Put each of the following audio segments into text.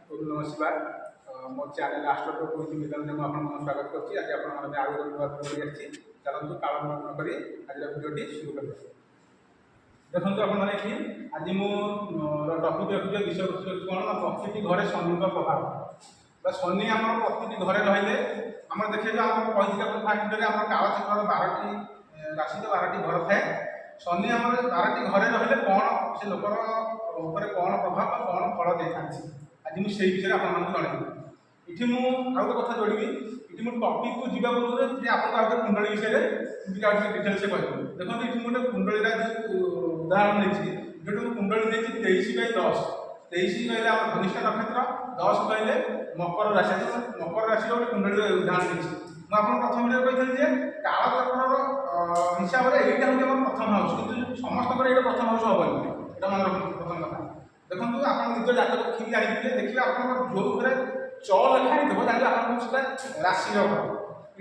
ओम नमः शिवाय मो चैनल आस्ट्रो कोई मिलन में आपन स्वागत करछि। आज आपन माने आरो वीडियो आछि चलंतु काल न करी आज वीडियोटी शुरू करबा। देखंतु आपन माने कि आज मो टॉपिक रखियो विषय वस्तु कोन ना प्रतिटी घरे शनि का प्रभाव बा शनि हमर प्रतिटी घरे रहले हमर देखिए जो हम कहिला फास्ट रे हमर काल चक्र 12टी राशि तो 12टी घर थाए। शनि हमर 12टी घरे रहले कोन से लोकर ऊपर कोन प्रभाव कोन फल देखाछि आज मुझे से विषय आपको जनइबी। इठी मु आउ गोटे कथा जोड़बी इठी मु टॉपिक को जीवा पूर्व जे आपन आउ कुंडली विषय रे डिटेल से कहबो। देखो इठी मोटे कुंडली रा उदाहरण लेछि जेटु कुंडली देछि 23/10 23 कहले हम धनिष्ठा नक्षत्र 10 कहले मकर राशि मकर राशि रो कुंडली उदाहरण लेछि। मु आपन प्रथम वीडियो कहिथि जे काल चक्र हिसाब रे एटा हम प्रथम हाउस किंतु समस्त पर एटा प्रथम हाउस होबनी एटा मन प्रथम कथा। देखो आप निज जातक ठीक जानते देखिए आप जो घरे च लिखाई देव जान आप राशि घर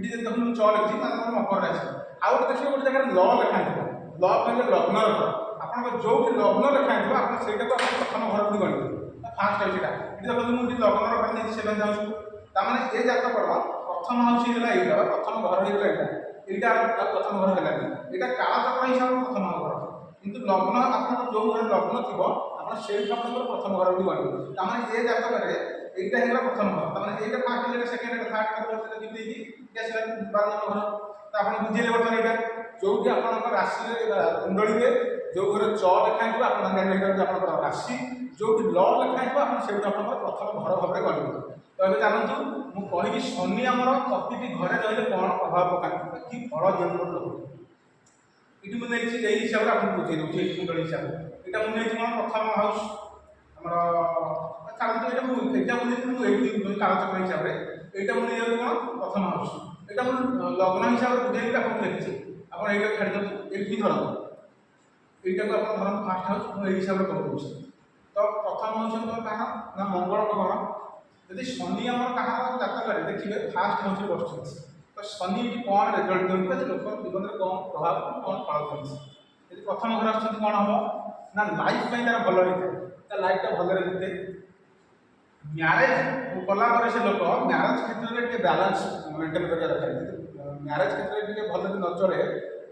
ये देखो च लिखी मकर राशि आउ देखिए गोटे जगह ल लिखाई देव ल कहले लग्न घर आप जो लग्न लिखाई देव आप प्रथम घर भी गणित फास्ट है ये देखो मुझे लग्न घर नहीं सेवेन हाउस तमाने ये जातक प्रथम हाउस है प्रथम घर है प्रथम घर है यहाँ काल चक्र हिसाब से प्रथम घर किंतु लग्न आप जो घर लग्न थी से प्रथम घर भी गणित तमाने ये जातक এইটা হলো প্রথম ঘর তার মানে এইটা ফার্স্ট হলে সেকেন্ড এটা থার্ড এটা ফোর্থ এটা দিবি কি আসলে 12 নম্বর ঘর তো আপন বুঝিলে বর্তমান এটা যোউটি আপনার রাশি কুণ্ডলীরে जो घर च লেখাইব আপনার জানেন আপনার রাশি যোউটি ল লেখাইব আপন সেটা আপনার প্রথম ঘর ভাবে গণিত। তো ଏବେ জানন্তু ମୁଁ କହିବି ଶନି ଆମର ପ୍ରତିଟି ଘରେ ରହିଲେ କ'ଣ ପ୍ରଭାବ ପକାନ୍ତି କି ଫଳ ଜନ୍ମ ଲୋକ ଏଠି ମୁଁ ନେଇଛି ଏଇ ହିସାବରେ ଆପଣଙ୍କୁ ବୁଝେଇ ଦେଉଛି ଏଇ କୁଣ୍ଡଳୀ ହିସାବରେ ଏଇଟା ମୁଁ ନେଇଛି କ'ଣ ପ୍ରଥମ ହାଉସ୍ ଆମର ଚାଲନ୍ତୁ ଏଇଟା ମୁଁ ଏକ୍ଜାମ୍ପଲ୍ ଦେଇଥିଲି ମୁଁ ଏଇଠି କାଳଚକ୍ର ହିସାବରେ ଏଇଟା ମୁଁ ନେଇଯାଉଛି କ'ଣ ପ୍ରଥମ ହାଉସ୍ ଏଇଟା ମୁଁ ଲଗ୍ନ ହିସାବରେ ବୁଝେଇକି ଆପଣଙ୍କୁ ଲେଖିଛି ଆପଣ ଏଇଟା ଛାଡ଼ି ଦିଅନ୍ତୁ ଏଇଠି ଧରନ୍ତୁ এইটাকে আপনার ধরুন ফার্স্ট হাউস এই হিসাবে কହୁছি। তো প্রথম হাউস হল কাহার না মঙ্গলক ঘর যদি শনি আমার কাহার জাতকরে দেখবে ফার্স্ট হাউসে বসছে তো শনি এটি কোণ রেজল্ট দেবে লোক জীবনের কোণ প্রভাব কোণ ফল করছে। যদি প্রথম ঘর আসছেন কোণ হব না লাইফ পাই তার ভালো হয়ে তার লাইফটা ভালরে বিতে ম্যারেজ কলা পরে সে লোক ম্যারেজ ক্ষেত্রে টিকে ব্যালেন্স মেনটেন করা দরকার। ম্যারেজ ক্ষেত্রে টিকে ভালো ন চলে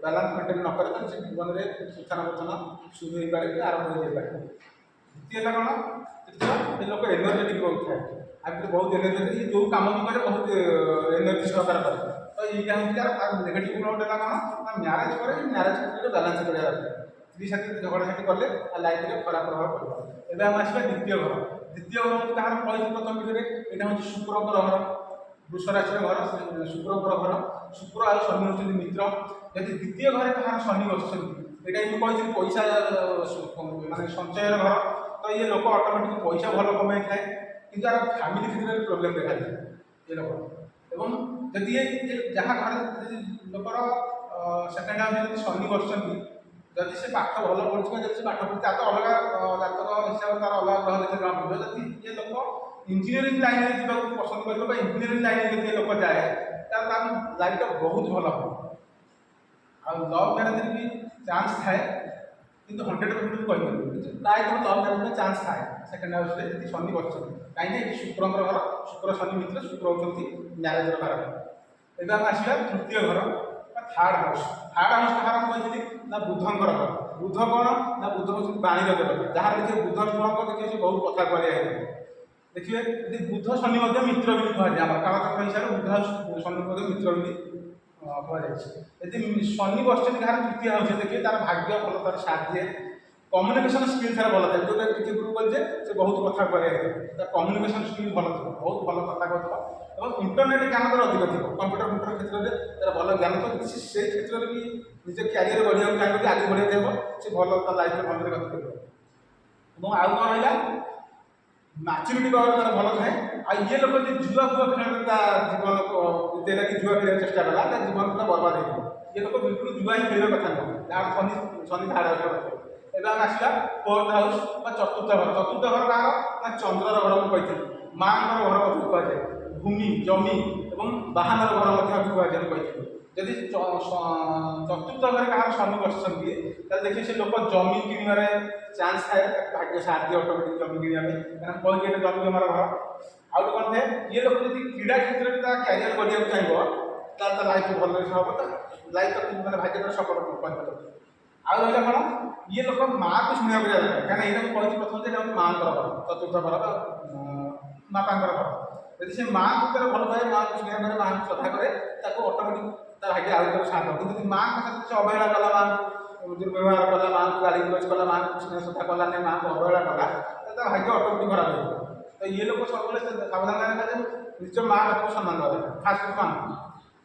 बैलेंस मेंटेन न करे तो जीवन में शिक्षण वर्धन शुरू हो पारे आरंभ हो जाए। द्वितीय कौन तृतीय लोक एनर्जेटिक बहुत थाए आगे बहुत एनर्जेटिक जो कम भी करे बहुत एनर्जी सहकार करे तो यहाँ हूँ नेगेटिव गुण गोटे कौन ना म्यारेज पर म्यारेज क्षेत्र में बैलेंस करा स्त्री साथी झगड़ा झाटी कले लाइफ में खराब प्रभाव पड़े। एवं आम आसवा द्वितीय घर हूँ कहार कही प्रथम वीडियो यहाँ हूँ शुक्र घर वृष राशि घर शुक्र घर शुक्र आ शनि होती मित्र यदि द्वितीय घर कहार शनि बसुँच यहाँ कही पैसा मानने संचय घर तो ये लोक ऑटोमेटिक पैसा भल कमाई थाए कि फैमिली क्षेत्र में प्रोब्लेम देखा जाए ये लोक एवं जदि ये जहाँ घर लोकर सेकेंड हाउस शनि बसुँच जदि से पाठ भल पढ़ुआ जब से पाठ पढ़ी तो अलग जातक हिसाब से तार अलग ग्रह देखते जमा पड़े जदि ये लोक इंजीनियरिंग लाइन में जावा पसंद कर इंजीनियरिंग लाइन में जब लोक जाए लाइफ बहुत भल हम आ लव मैरेज भी चांस थाए कि 100% कही प्राय लव मैरेज में चांस थाए सेकेंड हाउस में शनि बस कहीं शुक्र घर शुक्र शनि मित्र शुक्र होती मैरेज घर। एवं आम आसवा तृतीय घर थार्ड हाउस कहार कही ना बुधंकर घर बुध कौन ना बुध हूँ बाणी देवता जहाँ देखिए बुध स्थल देखिए बहुत कथा कह देखिए यदि बुध शनि मित्र भी कहुए कालचक्र हिसाब से बुध शनि मित्र भी कहु शनि बस जहाँ तृतीय हाउस देखिए तार भाग्य भल तार साध्य कम्युनिकेशन स्किल तार भल था जो टीके बोलते से बहुत कथा कह कम्युनिकेशन स्किल भल थी बहुत भल कथा कहता और इंटरनेट ज्ञान तार अधिक थी कंप्यूटर क्षेत्र में तार भल ज्ञान तो से क्षेत्र में भी निज क्यारियर बढ़िया चाहिए आगे बढ़िया से भल लाइफ में भल गति कर आउ कौन रहा मैच्योरिटी पावर तार भल थाए आ ये लोग जुआ फुआ खेल जीवन बीतेला कि जुआ खेल चेष्टा कला जीवन पूरा बर्बाद हो ये लोग बिल्कुल जुआ ही खेल कथा नुह जहाँ शनि थार्ड हाउस एवं आम आसला फोर्थ हाउस चतुर्थ घर कहार ना चंद्रर घर मुझे कही माँ घर कहुए भूमि जमी और बाहन घर कहुए যদি ଚତୁର୍ଥ ଘରେ କାହାର ଶନି ବସିଛନ୍ତି ତାହେଲେ ଦେଖିବେ ସେ ଲୋକ ଜମି କିଣିବାରେ ଚାନ୍ସ ଥାଏ, ଭାଗ୍ୟ ସାହାଯ୍ୟ ଅଟୋମେଟିକ୍ ଜମି କିଣିବା ପାଇଁ, କାରଣ କହିକି ଏଇଟା ଜମି ଜମାର ଘର। ଆଉ ଗୋଟେ କ'ଣ ଥାଏ, ଇଏ ଲୋକ ଯଦି କ୍ରୀଡ଼ା କ୍ଷେତ୍ରରେ ତା କ୍ୟାରିୟର କରିବାକୁ ଚାହିଁବ ତାହେଲେ ତା ଲାଇଫ୍ ଭଲରେ ହେବ, ତା ଲାଇଫ୍ ମାନେ ଭାଗ୍ୟ ତାର ସଫଳ କରିପାରିବ। ଆଉ ରହିଲା କ'ଣ, ଇଏ ଲୋକ ମାଆକୁ ଶୁଣିବାକୁ ଯାଏ ଦରକାର, କାରଣ ଏଇଟା ମୁଁ କହିଛି ପ୍ରଥମେ ଯେ ଏଇଟା ହେଉଛି ମାଆଙ୍କର ଘର, ଚତୁର୍ଥ ଘର ବା ମାତାଙ୍କର ଘର। ଯଦି ସେ ମାଆକୁ ତାର ଭଲ ପାଏ, ମାଆକୁ ସ୍ନେହ କରେ, ମାଆକୁ ଶ୍ରଦ୍ଧା କରେ, ତାକୁ ଅଟୋମେଟିକ୍ ତା ଭାଗ୍ୟ ଆଉ ତାର ସାଥ। କିନ୍ତୁ ଯଦି ମାଆଙ୍କ ସାথে କିଛି ଅବହେଳା କଲା, ମାଆଙ୍କୁ ଦୁର୍ବ୍ୟବହାର କଲା, ମାଆଙ୍କୁ ଗାଳି ଗୁଲଜ କଲା, ମାଆଙ୍କୁ ସ୍ନେହ ଶ୍ରଦ୍ଧା କଲାନି, ମାଆଙ୍କୁ ଅବହେଳା କଲା, ତାହେଲେ ତା ଭାଗ୍ୟ ଅଟୋମେଟିକ୍ ଖରାପ ହେଇଯିବ। ତ ଇଏ ଲୋକ ସବୁବେଳେ ସାବଧାନ ରହିବା ଯେ ନିଜ ମାଆ ବାପାକୁ ସମ୍ମାନ ଦେବା ଦରକାର, ଖାସ୍ କରି ମାଆଙ୍କୁ।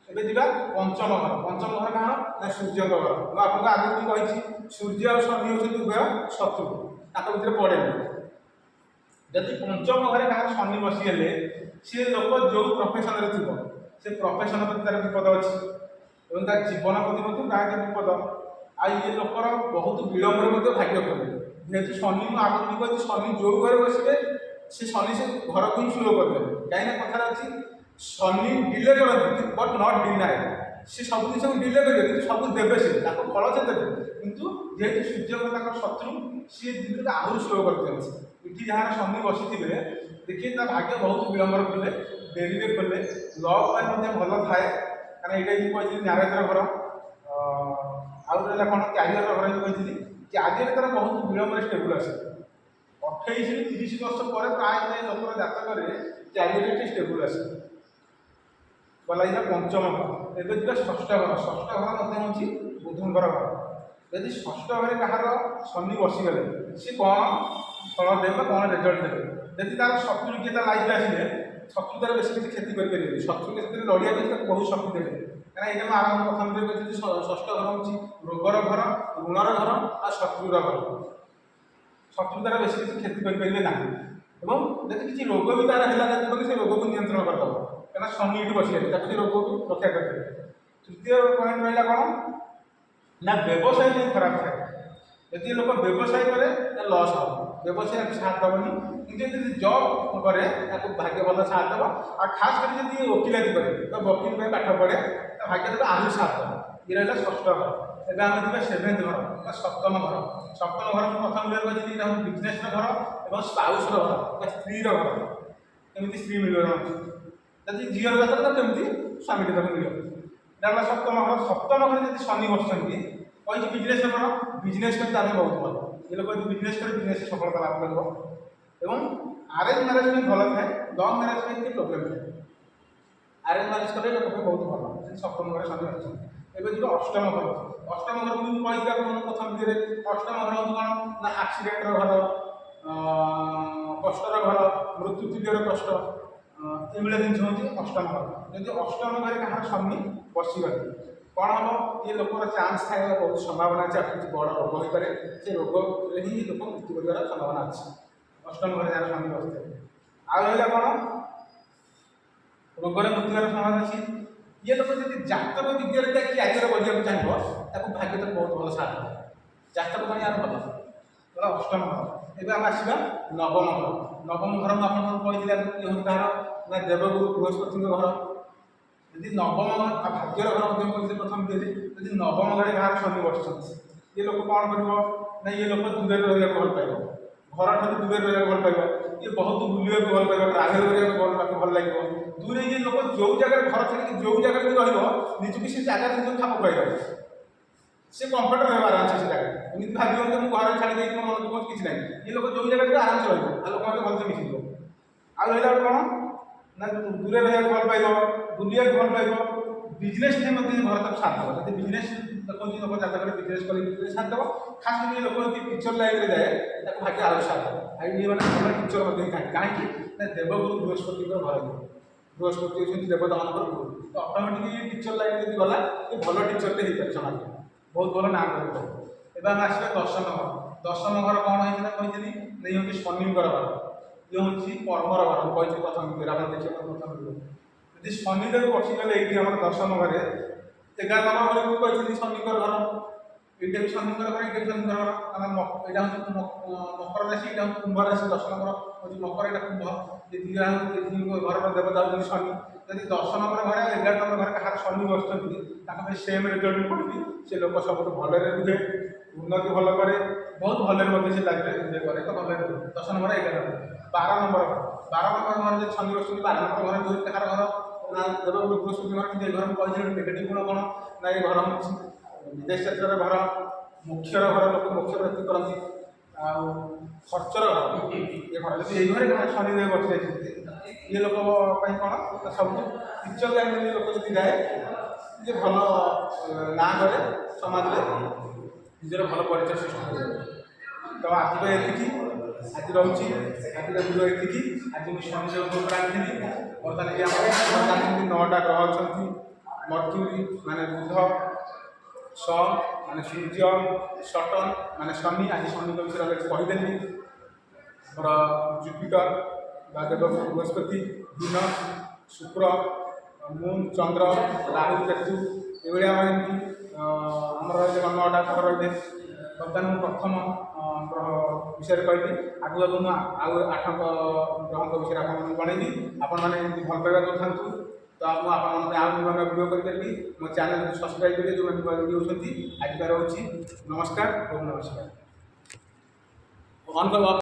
ଏବେ ଯିବା ପଞ୍ଚମ ଘର। ପଞ୍ଚମ ଘର କାହାର ନା ସୂର୍ଯ୍ୟଙ୍କ ଘର। ମୁଁ ଆପଣଙ୍କୁ ଆଗରୁ ବି କହିଛି ସୂର୍ଯ୍ୟ ଆଉ ଶନି ହେଉଛନ୍ତି ଉଭୟ ଶତ୍ରୁ, ତାଙ୍କ ଭିତରେ ପଡ଼େନି। ଯଦି ପଞ୍ଚମ ଘରେ କାହାର ଶନି ବସିଗଲେ ସେ ଲୋକ ଯେଉଁ ପ୍ରଫେସନରେ ଥିବ ସେ ପ୍ରଫେସନ ପ୍ରତି ତାର ବିପଦ ଅଛି ଏବଂ ତା ଜୀବନ ପ୍ରତି ମଧ୍ୟ ପ୍ରାୟତଃ ବିପଦ। ଆଉ ଇଏ ଲୋକର ବହୁତ ବିଳମ୍ବରେ ମଧ୍ୟ ଭାଗ୍ୟ ଖୋଲେ, ଯେହେତୁ ଶନି, ମୁଁ ଆଗରୁ ବି କହିଛି ଶନି ଯେଉଁ ଘରେ ବସିବେ ସେ ଶନି ସେ ଘରକୁ ହିଁ ସ୍ଲୋ କରିଦେବେ। କାହିଁକିନା କଥାରେ ଅଛି ଶନି ଡିଲେ କରନ୍ତି ବଟ୍ ନଟ୍ ଡିନାଏ, ସେ ସବୁ ଜିନିଷକୁ ଡିଲେ କରିବେ କିନ୍ତୁ ସବୁ ଦେବେ, ସେ ତାକୁ ଫଳ ସେ ଦେବେ, କିନ୍ତୁ ଯେହେତୁ ସୂର୍ଯ୍ୟଙ୍କ ତାଙ୍କର ଶତ୍ରୁ ସିଏ ଜିନିଷକୁ ଆହୁରି ସ୍ଲୋ କରିଦିଅନ୍ତି। ଏଠି ଯାହାର ଶନି ବସିଥିବେ ଦେଖିବେ ତା ଭାଗ୍ୟ ବହୁତ ବିଳମ୍ବରେ ଖୋଲେ, ଡେରିରେ ଖୋଲେ, ଲଭ୍ ପାଇଁ ମଧ୍ୟ ଭଲ ଥାଏ, କାରଣ ଏଇଟା ବି କହିଥିଲି ମ୍ୟାରେଜର ଘର। ଆଉ ରହିଲା କ'ଣ, କ୍ୟାରିୟରର ଘର ବି କହିଥିଲି, କ୍ୟାରିୟର ତାର ବହୁତ ବିଳମ୍ବରେ ଷ୍ଟେବୁଲ୍ ଆସେ। 28ରୁ 30 ବର୍ଷ ପରେ ପ୍ରାୟ ଲୋକର ଜାତକରେ କ୍ୟାରିୟରଟି ଷ୍ଟେବୁଲ୍ ଆସେ। ଗଲା ଯିବା ପଞ୍ଚମ ଘର। ଏବେ ଯିବା ଷଷ୍ଠ ଘର। ଷଷ୍ଠ ଘର ମଧ୍ୟ ହେଉଛି ବୁଧଙ୍କର ଘର। ଯଦି ଷଷ୍ଠ ଘରେ କାହାର ଶନି ବସିଗଲେ ସେ କ'ଣ ଫଳ ଦେବେ, କ'ଣ ରେଜଲ୍ଟ ଦେବେ? ଯଦି ତାର ଶତ୍ରୁ କିଏ ତା ଲାଇଫ୍ରେ ଆସିଲେ ଶତ୍ରୁ ତାର ବେଶୀ କିଛି କ୍ଷତି କରିପାରିବେନି, ଶତ୍ରୁଙ୍କ ସେଥିରେ ଲଢ଼ିବା ପାଇଁ ତାକୁ ବହୁତ ଶକ୍ତି ଦେବେ। କାରଣ ଏଇଟା ମୁଁ ଆରମ୍ଭ ପ୍ରଥମରେ କହିଥିଲି ଷଷ୍ଠ ଘର ହେଉଛି ରୋଗର ଘର, ଋଣର ଘର ଆଉ ଶତ୍ରୁର ଘର। ଶତ୍ରୁ ତାର ବେଶୀ କିଛି କ୍ଷତି କରିପାରିବେ ନାହିଁ ଏବଂ ଯଦି କିଛି ରୋଗ ବି ତାର ହେଲା ତାକୁ ସେ ରୋଗକୁ ନିୟନ୍ତ୍ରଣ କରିଦେବ, କାରଣ ଶନି ଏଠି ବସିଗଲେ ତାକୁ ସେ ରୋଗକୁ ରକ୍ଷା କରିପାରିବେ। ତୃତୀୟ ପଏଣ୍ଟ ରହିଲା କ'ଣ ନା ବ୍ୟବସାୟ ଯେଉଁ ଖରାପ ଥାଏ, ଯଦି ଲୋକ ବ୍ୟବସାୟ କରେ ତାହେଲେ ଲସ୍ ହେବ, ବ୍ୟବସାୟ ସାଥ ଦେବନି। କିନ୍ତୁ ଯଦି ଜବ୍ କରେ ତାକୁ ଭାଗ୍ୟ ଭଲ ସାଥ ଦେବ। ଆଉ ଖାସ୍ କରି ଯଦି ଓକିଲାତି କରେ ବା ବକିଲ ପାଇଁ ପାଠ ପଢ଼େ ତା ଭାଗ୍ୟ ତାକୁ ଆହୁରି ସାଥ ଦେବ। ଇଏ ରହିଲା ଷଷ୍ଠ ଘର। ଏବେ ଆମେ ଯିବା ସେଭେନ୍ଥ ଘର ବା ସପ୍ତମ ଘର। ସପ୍ତମ ଘର ମୁଁ ପ୍ରଥମ ଭିତରେ କହିଥିଲି ଏଇଟା ହେଉଛି ବିଜନେସ୍ର ଘର ଏବଂ ସ୍ପାଉସ୍ର ଘର ବା ସ୍ତ୍ରୀର ଘର, କେମିତି ସ୍ତ୍ରୀ ମିଳିବ ଜଣକୁ, ଯଦି ଝିଅର ଦରକାର ତ କେମିତି ସ୍ୱାମୀଟି ତାକୁ ମିଳିବ। ଏଇଟା ହେଲା ସପ୍ତମ ଘର। ସପ୍ତମ ଘରେ ଯଦି ଶନି ବସିଛନ୍ତି କହିଛି ବିଜନେସ୍ ଘର, ବିଜନେସ୍ ପାଇଁ ତାହେଲେ ବହୁତ ଭଲ। ଏ ଲୋକ ଯଦି ବିଜନେସ୍ କରେ ବିଜନେସ୍ ସଫଳତା ଲାଭ କରିବ ଏବଂ ଆରେଞ୍ଜ ମ୍ୟାରେଜ୍ ପାଇଁ ଭଲ ଥାଏ, ଲଭ୍ ମ୍ୟାରେଜ୍ ପାଇଁ ଟିକେ ପ୍ରୋବ୍ଲେମ୍ ଥାଏ। ଆରେଞ୍ଜ ମ୍ୟାରେଜ୍ କଲେ ଲୋକ ପାଇଁ ବହୁତ ଭଲ, ଯଦି ସପ୍ତମ ଘରେ ଶନି ଅଛନ୍ତି। ଏବେ ଯିବ ଅଷ୍ଟମ ଘର। ଅଷ୍ଟମ ଘରକୁ ମୁଁ କହିଥିଲି ଆପଣଙ୍କୁ ପ୍ରଥମ ଭିତରେ, ଅଷ୍ଟମ ଘର ହେଉଛି କ'ଣ ନା ଆକ୍ସିଡେଣ୍ଟର ଘର, କଷ୍ଟର ଘର, ମୃତ୍ୟୁ ତୁଲ୍ୟର କଷ୍ଟ, ଏଇଭଳିଆ ଜିନିଷ ହେଉଛି ଅଷ୍ଟମ ଘର। ଯଦି ଅଷ୍ଟମ ଘରେ କାହାର ଶନି ବସିଗଲେ କ'ଣ ହେବ, ଏ ଲୋକର ଚାନ୍ସ ଥାଏ, ବହୁତ ସମ୍ଭାବନା ଅଛି କିଛି ବଡ଼ ରୋଗ ହୋଇପାରେ, ସେ ରୋଗରେ ହିଁ ଲୋକ ମୃତ୍ୟୁ କରିବାର ସମ୍ଭାବନା ଅଛି ଅଷ୍ଟମ ଘରେ ଯାହାର ଶନି ବସିଥାଏ। ଆଉ ରହିଲା କ'ଣ, ରୋଗରେ ମୃତ୍ୟୁ ହେବାର ସମ୍ଭାବନା ଅଛି। ଇଏ ଲୋକ ଯଦି ଜାତକ ବିଦ୍ୟାରେ ତା କ୍ୟାରିୟର କରିବାକୁ ଚାହିଁବ ତାକୁ ଭାଗ୍ୟ ତାକୁ ବହୁତ ଭଲ ସାଥ ଦେବ, ଜାତକ ପାଇଁ ଆର ଭଲ। ଗଲା ଅଷ୍ଟମ ଘର। ଏବେ ଆମେ ଆସିବା ନବମ ଘର। ନବମ ଘର ମୁଁ ଆପଣଙ୍କୁ କହିଥିଲି ଇଏ ହେଉଛି କାହାର ନା ଦେବଗୁରୁ ବୃହସ୍ପତିଙ୍କ ଘର। ଯଦି ନବମ ଭାଗ୍ୟର ଘର ମଧ୍ୟ କହିଥିଲେ ପ୍ରଥମ ଦିନରେ, ଯଦି ନବମ ଘରେ କାହାର ଶନି ବସିଛନ୍ତି ଇଏ ଲୋକ କ'ଣ କରିବ ନା ଇଏ ଲୋକ ଦୂରରେ ରହିବାକୁ ଭଲ ପାଇବ, ଘରଠାରୁ ଦୂରରେ ରହିବାକୁ ଭଲ ପାଇବ, ଇଏ ବହୁତ ବୁଲିବାକୁ ଭଲ ପାଇବ, ଟ୍ରାଭେଲ୍ କରିବାକୁ ଭଲ ଲାଗିବ। ଦୂରେ ଇଏ ଲୋକ ଯେଉଁ ଜାଗାରେ ଘର ଛାଡ଼ିକି ଯେଉଁ ଜାଗାରେ ବି ରହିବ ନିଜକୁ ସେ ଜାଗାରେ ନିଜକୁ ଖାପ ଖୁଆଇବ, ସେ କମ୍ଫର୍ଟ ରହିବ ଆରାମସେ ସେ ଜାଗାରେ। ଏମିତି ଭାବିବ ଯେ ମୁଁ ଘରେ ଛାଡ଼ି ଦେଇକି ମୋ ମନ ଦୁଃଖ କିଛି ନାହିଁ, ଏ ଲୋକ ଯେଉଁ ଜାଗାରେ ଆରାମସେ ରହିବ ଆଉ ଲୋକମାନେ ଭଲସେ ମିଶିଯିବ। ଆଉ ରହିଲା ଗୋଟେ କ'ଣ ନା ଦୂରେ ରହିବାକୁ ଭଲ ପାଇବ, ବୁଲିବାକୁ ଭଲ ପାଇବ, ବିଜନେସ୍ ପାଇଁ ମଧ୍ୟ ଘର ତାକୁ ସାଥ ଦେବ। ଯଦି ବିଜନେସ୍ ଦେଖନ୍ତୁ ଲୋକ ଜାତକରେ ବିଜନେସ୍ କରି ବିଜନେସ୍ ସାଥ ଦେବ, ଖାସ୍ କରି ଲୋକ ଯଦି ଟିଚର ଲାଇନ୍ରେ ଯାଏ ତାକୁ ଭାଗ୍ୟ ଆହୁରି ସାଥ ଦେବ। ଆଉ ଇଏ ମାନେ ଭଲ ଟିଚର ମଧ୍ୟ ଥାନ୍ତି, କାହିଁକି ନା ଦେବଗୁରୁ ବୃହସ୍ପତିଙ୍କର ଘର ଇଏ, ବୃହସ୍ପତି ହେଉଛନ୍ତି ଦେବତାମାନଙ୍କର ଗୁରୁ, ତ ଅଟୋମେଟିକ୍ ଟିଚର ଲାଇନ୍ ଯଦି ଗଲା ଏ ଭଲ ଟିଚରଟେ ହେଇପାରେ ସମାଜରେ, ବହୁତ ଭଲ ନାଁ କରିବ। ଏବେ ଆମେ ଆସିବା ଦଶମ ଘର। ଦଶମ ଘର କ'ଣ ହେଇଛି ନା କହିଥିଲି ଇଏ ହେଉଛି ଶନିଙ୍କର ଘର, ଇଏ ହେଉଛି କର୍ମର ଘର। ମୁଁ କହିଥିଲି ପ୍ରଥମ ଭିତରେ ଆପଣ ଦେଖିବା ପ୍ରଥମ ଭିତରେ, ଯଦି ଶନିଦେବ ବସିଗଲେ ଏଇଠି ଆମର ଦଶମ ଘରେ, 11 ନମ୍ବର ଘରକୁ କହିଥିଲି ଶନିଙ୍କର ଘର, এইটা भी शनिकर घर ये शनिकर घर कारण यहाँ हूँ मकर राशि यहाँ हूँ कुंभ राशि 10 नंबर हूँ मकर यहाँ कुंभ ये घर देवता हूँ शनि यदि 10 नंबर घर 11 नंबर घर कहार शनि बसुँच सेम रिजल्ट पड़ी से लोक सब भल रुहे उन्नति भल कै बहुत भल से लाइफ एंजय कै तो भल 10 नंबर 11 नंबर 12 नंबर घर जो शनि बस 12 नंबर घर जो कहार घर देव बृहस्पति घर कि घर कही नेगेटिव गुण कौन ना ये घर हूँ विदेश क्षेत्र घर मुख्यर घर लोक मुख्य व्यक्ति करती खर्चर घर ये घर जब ये घर शनिदेव बसी जाए ये लोक कौन सब इज्जत लाइन लोक जी जाए जे भल ना करे समाज में निजर भल परिचय सृष्टि कर तो आज ये आज रोचे आज भिडियो ये आज मुझे शनिदेव आनी बर्तमान कि जानते 9टा ग्रह अच्छा मर्क्यूरी माने बुध सन माने सूर्य सटन माने शनि आज शनि विषय कहीदेली जुपिटर देव बृहस्पति दिन शुक्र मून चंद्र राहु केतु ये आमर 9टा ग्रह रही बर्तमान प्रथम ग्रह विषय कहली आगु आगु आउ 8 ग्रह विषय आपको बनइबी आपण मैंने भल पाइबा चाहूँ तो मुझे आउ नुआ भिडियो करी मो चैनल को सब्सक्राइब करेंगे जो नुआ भिडियो होती आज रोचे नमस्कार ओम नमस्कार।